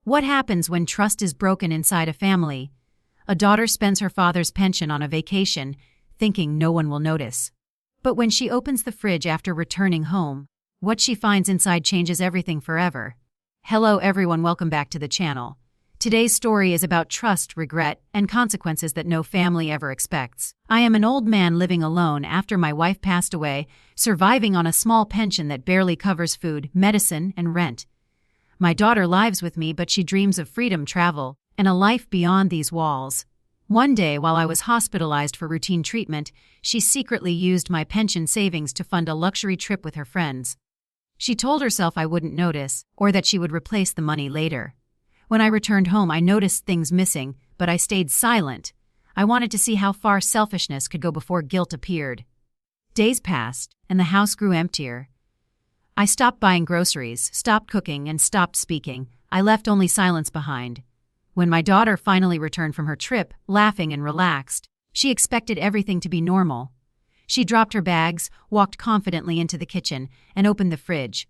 What happens when trust is broken inside a family? A daughter spends her father's pension on a vacation, thinking no one will notice. But when she opens the fridge after returning home, what she finds inside changes everything forever. Hello everyone, welcome back to the channel. Today's story is about trust, regret, and consequences that no family ever expects. I am an old man living alone after my wife passed away, surviving on a small pension that barely covers food, medicine, and rent. My daughter lives with me, but she dreams of freedom, travel, and a life beyond these walls. One day, while I was hospitalized for routine treatment, she secretly used my pension savings to fund a luxury trip with her friends. She told herself I wouldn't notice, or that she would replace the money later. When I returned home, I noticed things missing, but I stayed silent. I wanted to see how far selfishness could go before guilt appeared. Days passed, and the house grew emptier. I stopped buying groceries, stopped cooking, and stopped speaking. I left only silence behind. When my daughter finally returned from her trip, laughing and relaxed, she expected everything to be normal. She dropped her bags, walked confidently into the kitchen, and opened the fridge.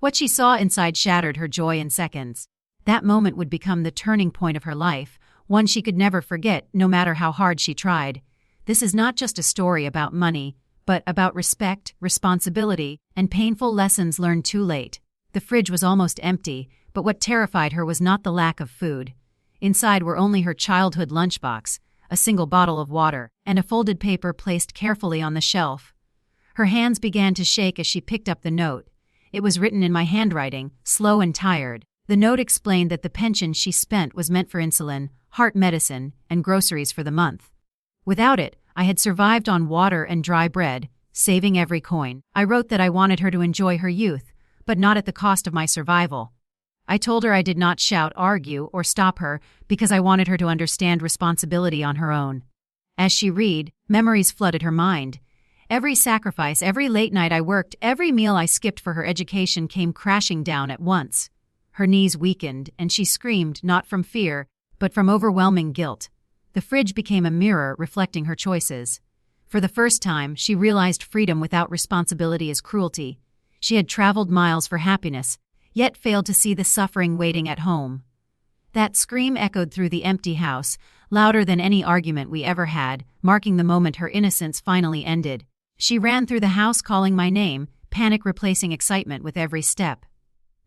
What she saw inside shattered her joy in seconds. That moment would become the turning point of her life, one she could never forget, no matter how hard she tried. This is not just a story about money, but about respect, responsibility, and painful lessons learned too late. The fridge was almost empty, but what terrified her was not the lack of food. Inside were only her childhood lunchbox, a single bottle of water, and a folded paper placed carefully on the shelf. Her hands began to shake as she picked up the note. It was written in my handwriting, slow and tired. The note explained that the pension she spent was meant for insulin, heart medicine, and groceries for the month. Without it, I had survived on water and dry bread, saving every coin. I wrote that I wanted her to enjoy her youth, but not at the cost of my survival. I told her I did not shout, argue, or stop her because I wanted her to understand responsibility on her own. As she read, memories flooded her mind. Every sacrifice, every late night I worked, every meal I skipped for her education came crashing down at once. Her knees weakened, and she screamed, not from fear, but from overwhelming guilt. The fridge became a mirror reflecting her choices. For the first time, she realized freedom without responsibility is cruelty. She had traveled miles for happiness, yet failed to see the suffering waiting at home. That scream echoed through the empty house, louder than any argument we ever had, marking the moment her innocence finally ended. She ran through the house calling my name, panic replacing excitement with every step.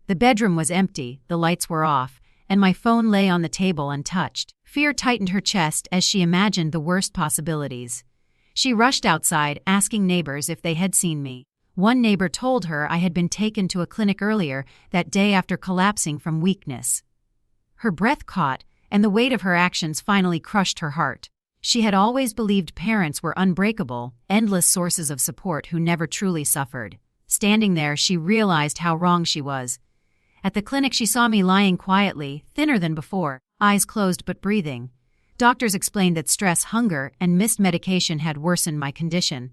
The bedroom was empty, the lights were off, and my phone lay on the table untouched. Fear tightened her chest as she imagined the worst possibilities. She rushed outside, asking neighbors if they had seen me. One neighbor told her I had been taken to a clinic earlier that day after collapsing from weakness. Her breath caught, and the weight of her actions finally crushed her heart. She had always believed parents were unbreakable, endless sources of support who never truly suffered. Standing there, she realized how wrong she was. At the clinic, she saw me lying quietly, thinner than before, eyes closed but breathing. Doctors explained that stress, hunger, and missed medication had worsened my condition.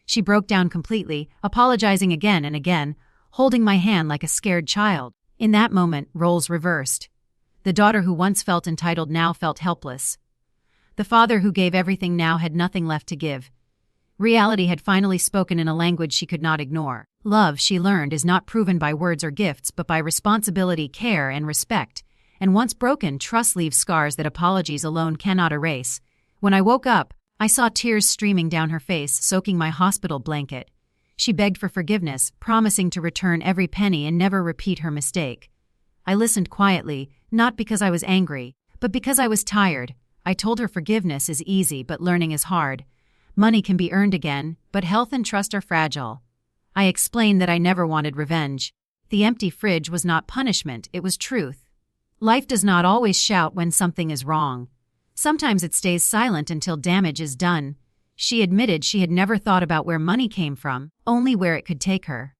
She broke down completely, apologizing again and again, holding my hand like a scared child. In that moment, roles reversed. The daughter who once felt entitled now felt helpless. The father who gave everything now had nothing left to give. Reality had finally spoken in a language she could not ignore. Love, she learned, is not proven by words or gifts, but by responsibility, care, and respect. And once broken, trust leaves scars that apologies alone cannot erase. When I woke up, I saw tears streaming down her face, soaking my hospital blanket. She begged for forgiveness, promising to return every penny and never repeat her mistake. I listened quietly, not because I was angry, but because I was tired. I told her forgiveness is easy, but learning is hard. Money can be earned again, but health and trust are fragile. I explained that I never wanted revenge. The empty fridge was not punishment, it was truth. Life does not always shout when something is wrong. Sometimes it stays silent until damage is done. She admitted she had never thought about where money came from, only where it could take her.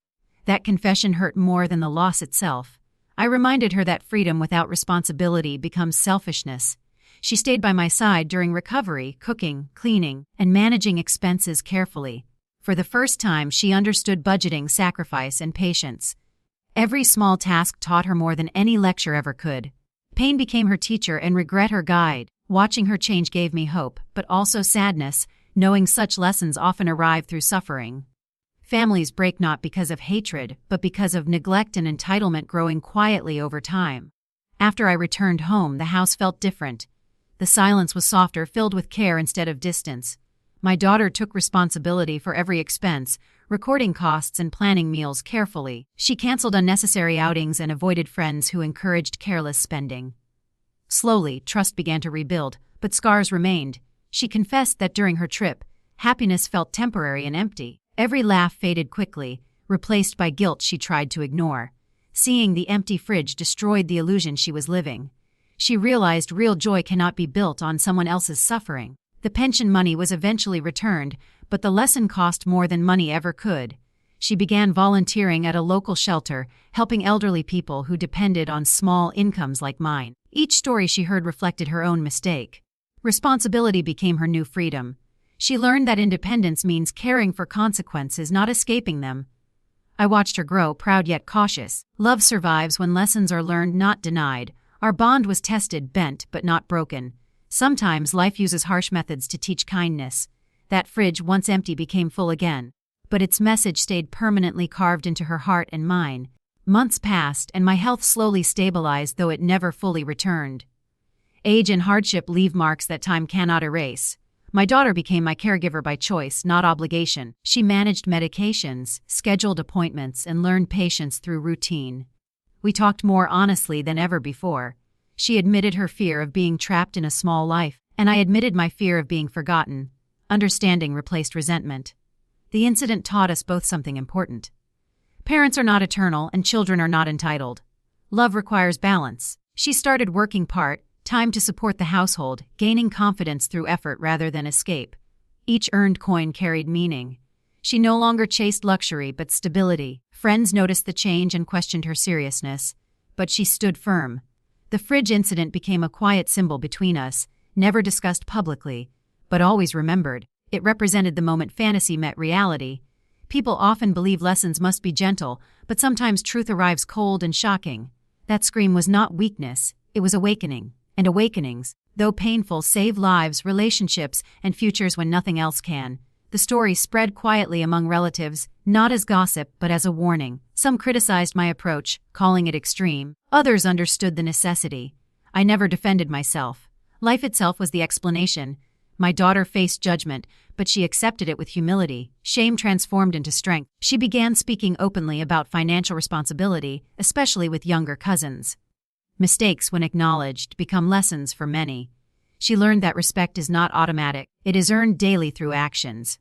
That confession hurt more than the loss itself. I reminded her that freedom without responsibility becomes selfishness. She stayed by my side during recovery, cooking, cleaning, and managing expenses carefully. For the first time, she understood budgeting, sacrifice, and patience. Every small task taught her more than any lecture ever could. Pain became her teacher and regret her guide. Watching her change gave me hope, but also sadness, knowing such lessons often arrive through suffering. Families break not because of hatred, but because of neglect and entitlement growing quietly over time. After I returned home, the house felt different. The silence was softer, filled with care instead of distance. My daughter took responsibility for every expense, recording costs and planning meals carefully. She canceled unnecessary outings and avoided friends who encouraged careless spending. Slowly, trust began to rebuild, but scars remained. She confessed that during her trip, happiness felt temporary and empty. Every laugh faded quickly, replaced by guilt she tried to ignore. Seeing the empty fridge destroyed the illusion she was living. She realized real joy cannot be built on someone else's suffering. The pension money was eventually returned, but the lesson cost more than money ever could. She began volunteering at a local shelter, helping elderly people who depended on small incomes like mine. Each story she heard reflected her own mistake. Responsibility became her new freedom. She learned that independence means caring for consequences, not escaping them. I watched her grow, proud yet cautious. Love survives when lessons are learned, not denied. Our bond was tested, bent, but not broken. Sometimes life uses harsh methods to teach kindness. That fridge, once empty, became full again. But its message stayed permanently carved into her heart and mine. Months passed, and my health slowly stabilized, though it never fully returned. Age and hardship leave marks that time cannot erase. My daughter became my caregiver by choice, not obligation. She managed medications, scheduled appointments, and learned patience through routine. We talked more honestly than ever before. She admitted her fear of being trapped in a small life, and I admitted my fear of being forgotten. Understanding replaced resentment. The incident taught us both something important. Parents are not eternal, and children are not entitled. Love requires balance. She started working part-time to support the household, gaining confidence through effort rather than escape. Each earned coin carried meaning. She no longer chased luxury but stability. Friends noticed the change and questioned her seriousness, but she stood firm. The fridge incident became a quiet symbol between us, never discussed publicly, but always remembered. It represented the moment fantasy met reality. People often believe lessons must be gentle, but sometimes truth arrives cold and shocking. That scream was not weakness, it was awakening. And awakenings, though painful, save lives, relationships, and futures when nothing else can. The story spread quietly among relatives, not as gossip but as a warning. Some criticized my approach, calling it extreme. Others understood the necessity. I never defended myself. Life itself was the explanation. My daughter faced judgment, but she accepted it with humility. Shame transformed into strength. She began speaking openly about financial responsibility, especially with younger cousins. Mistakes, when acknowledged, become lessons for many. She learned that respect is not automatic. It is earned daily through actions.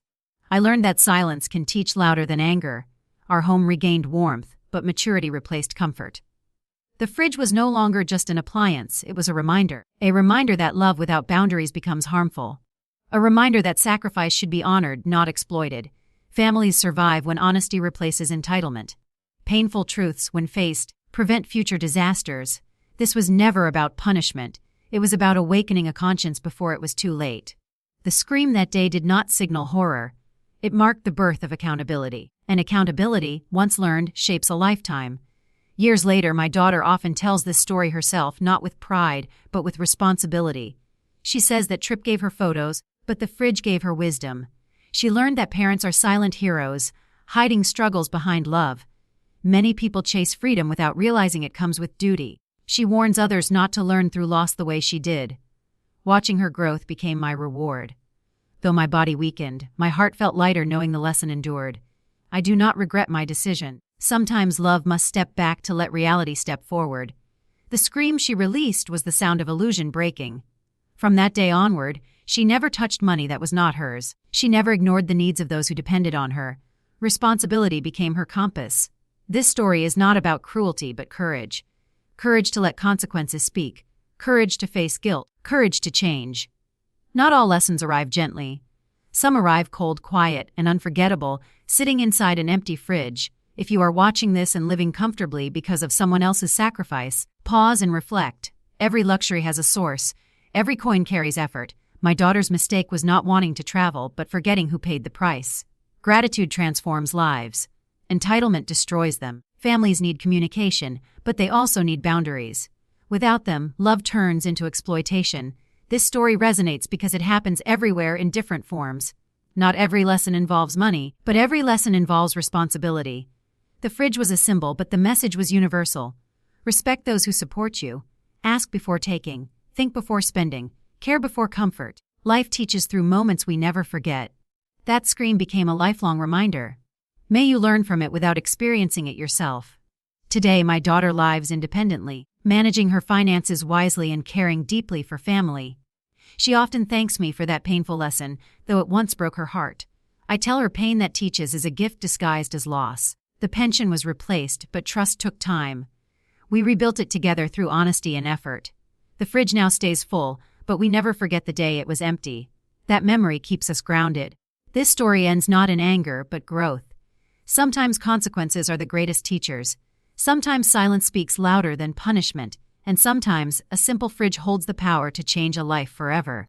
I learned that silence can teach louder than anger. Our home regained warmth, but maturity replaced comfort. The fridge was no longer just an appliance, it was a reminder. A reminder that love without boundaries becomes harmful. A reminder that sacrifice should be honored, not exploited. Families survive when honesty replaces entitlement. Painful truths, when faced, prevent future disasters. This was never about punishment. It was about awakening a conscience before it was too late. The scream that day did not signal horror. It marked the birth of accountability. And accountability, once learned, shapes a lifetime. Years later, my daughter often tells this story herself, not with pride, but with responsibility. She says that Trip gave her photos, but the fridge gave her wisdom. She learned that parents are silent heroes, hiding struggles behind love. Many people chase freedom without realizing it comes with duty. She warns others not to learn through loss the way she did. Watching her growth became my reward. Though my body weakened, my heart felt lighter knowing the lesson endured. I do not regret my decision. Sometimes love must step back to let reality step forward. The scream she released was the sound of illusion breaking. From that day onward, she never touched money that was not hers. She never ignored the needs of those who depended on her. Responsibility became her compass. This story is not about cruelty but courage. Courage to let consequences speak. Courage to face guilt. Courage to change. Not all lessons arrive gently. Some arrive cold, quiet, and unforgettable, sitting inside an empty fridge. If you are watching this and living comfortably because of someone else's sacrifice, pause and reflect. Every luxury has a source. Every coin carries effort. My daughter's mistake was not wanting to travel, but forgetting who paid the price. Gratitude transforms lives. Entitlement destroys them. Families need communication, but they also need boundaries. Without them, love turns into exploitation. This story resonates because it happens everywhere in different forms. Not every lesson involves money, but every lesson involves responsibility. The fridge was a symbol, but the message was universal. Respect those who support you. Ask before taking, think before spending, care before comfort. Life teaches through moments we never forget. That scream became a lifelong reminder. May you learn from it without experiencing it yourself. Today, my daughter lives independently, managing her finances wisely and caring deeply for family. She often thanks me for that painful lesson, though it once broke her heart. I tell her pain that teaches is a gift disguised as loss. The pension was replaced, but trust took time. We rebuilt it together through honesty and effort. The fridge now stays full, but we never forget the day it was empty. That memory keeps us grounded. This story ends not in anger, but growth. Sometimes consequences are the greatest teachers. Sometimes silence speaks louder than punishment, and sometimes a simple fridge holds the power to change a life forever.